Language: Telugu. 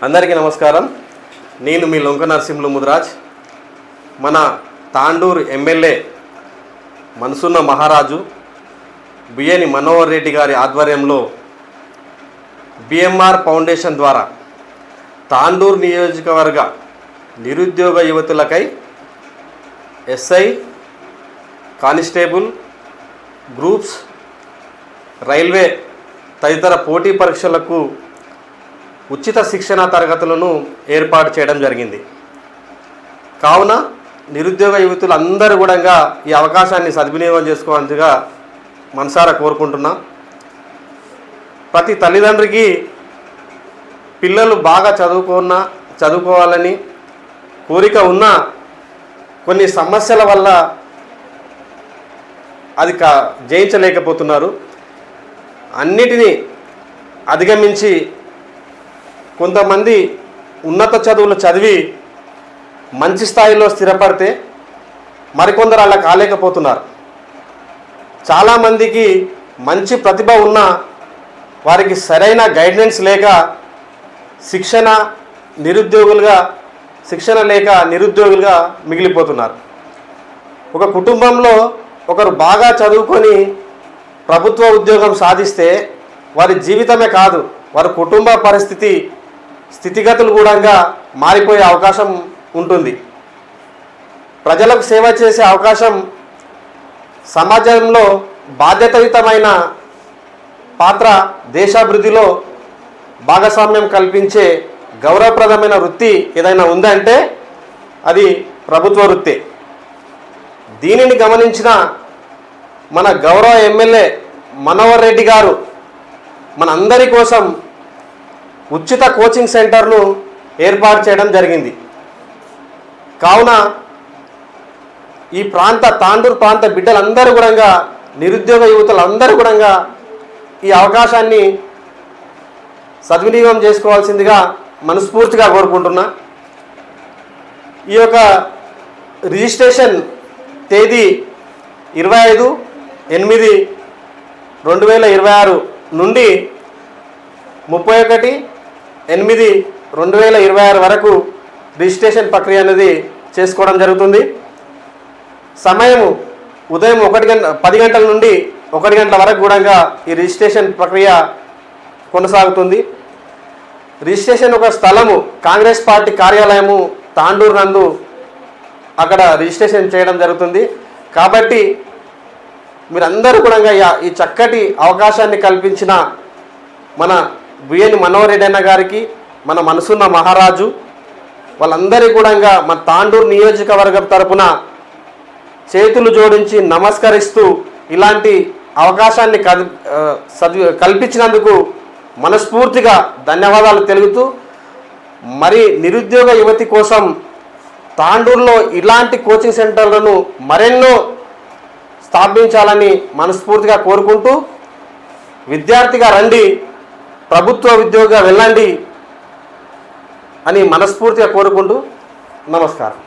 అందరికీ నమస్కారం. నేను మీ లొంక నరసింహులు ముదిరాజ్. మన తాండూరు ఎమ్మెల్యే మనసున్న మహారాజు బిఎన్ మనోహర్ రెడ్డి గారి ఆధ్వర్యంలో బిఎంఆర్ ఫౌండేషన్ ద్వారా తాండూరు నియోజకవర్గ నిరుద్యోగ యువతులకై ఎస్ఐ, కానిస్టేబుల్, గ్రూప్స్, రైల్వే తదితర పోటీ పరీక్షలకు ఉచిత శిక్షణ తరగతులను ఏర్పాటు చేయడం జరిగింది. కావున నిరుద్యోగ యువతులు అందరూ కూడా ఈ అవకాశాన్ని సద్వినియోగం చేసుకోవాల్సిందిగా మనసారా కోరుకుంటున్నాం. ప్రతి తల్లిదండ్రికి పిల్లలు బాగా చదువుకోవాలని కోరిక ఉన్నా కొన్ని సమస్యల వల్ల అది జయించలేకపోతున్నారు. అన్నిటినీ అధిగమించి కొంతమంది ఉన్నత చదువులు చదివి మంచి స్థాయిలో స్థిరపడితే మరికొందరు అలా కాలేకపోతున్నారు. చాలామందికి మంచి ప్రతిభ ఉన్నా వారికి సరైన గైడెన్స్ లేక శిక్షణ లేక నిరుద్యోగులుగా మిగిలిపోతున్నారు. ఒక కుటుంబంలో ఒకరు బాగా చదువుకొని ప్రభుత్వ ఉద్యోగం సాధిస్తే వారి జీవితమే కాదు, వారి కుటుంబ స్థితిగతులు కూడా మారిపోయే అవకాశం ఉంటుంది. ప్రజలకు సేవ చేసే అవకాశం, సమాజంలో బాధ్యతాయుతమైన పాత్ర, దేశాభివృద్ధిలో భాగస్వామ్యం కల్పించే గౌరవప్రదమైన వృత్తి ఏదైనా ఉందంటే అది ప్రభుత్వ వృత్తి. దీనిని గమనించిన మన గౌరవ ఎమ్మెల్యే మనోహర్ రెడ్డి గారు మనందరి కోసం ఉచిత కోచింగ్ సెంటర్ను ఏర్పాటు చేయడం జరిగింది. కావున ఈ తాండూరు ప్రాంత బిడ్డలందరూ కూడా, నిరుద్యోగ యువతులందరూ కూడా ఈ అవకాశాన్ని సద్వినియోగం చేసుకోవాల్సిందిగా మనస్ఫూర్తిగా కోరుకుంటున్నా. ఈ యొక్క రిజిస్ట్రేషన్ తేదీ 25/8/2026 నుండి 31/8/2026 వరకు రిజిస్ట్రేషన్ ప్రక్రియ అనేది చేసుకోవడం జరుగుతుంది. సమయం ఉదయం 10 గంటల నుండి 1 గంటల వరకు కూడా ఈ రిజిస్ట్రేషన్ ప్రక్రియ కొనసాగుతుంది. రిజిస్ట్రేషన్ ఒక స్థలము కాంగ్రెస్ పార్టీ కార్యాలయము తాండూరు నందు అక్కడ రిజిస్ట్రేషన్ చేయడం జరుగుతుంది. కాబట్టి మీరందరూ కూడా ఈ చక్కటి అవకాశాన్ని కల్పించిన మన బిఎన్ మనోహర్ రెడ్డి అన్న గారికి, మన మనసున్న మహారాజు వాళ్ళందరికీ కూడా మన తాండూరు నియోజకవర్గం తరపున చేతులు జోడించి నమస్కరిస్తూ ఇలాంటి అవకాశాన్ని కల్పించినందుకు మనస్ఫూర్తిగా ధన్యవాదాలు తెలుపుతూ, మరి నిరుద్యోగ యువతి కోసం తాండూరులో ఇలాంటి కోచింగ్ సెంటర్లను మరెన్నో స్థాపించాలని మనస్ఫూర్తిగా కోరుకుంటూ, విద్యార్థిగా రండి, ప్రభుత్వ ఉద్యోగిగా వెళ్ళండి అని మనస్ఫూర్తిగా కోరుకుంటూ నమస్కారం.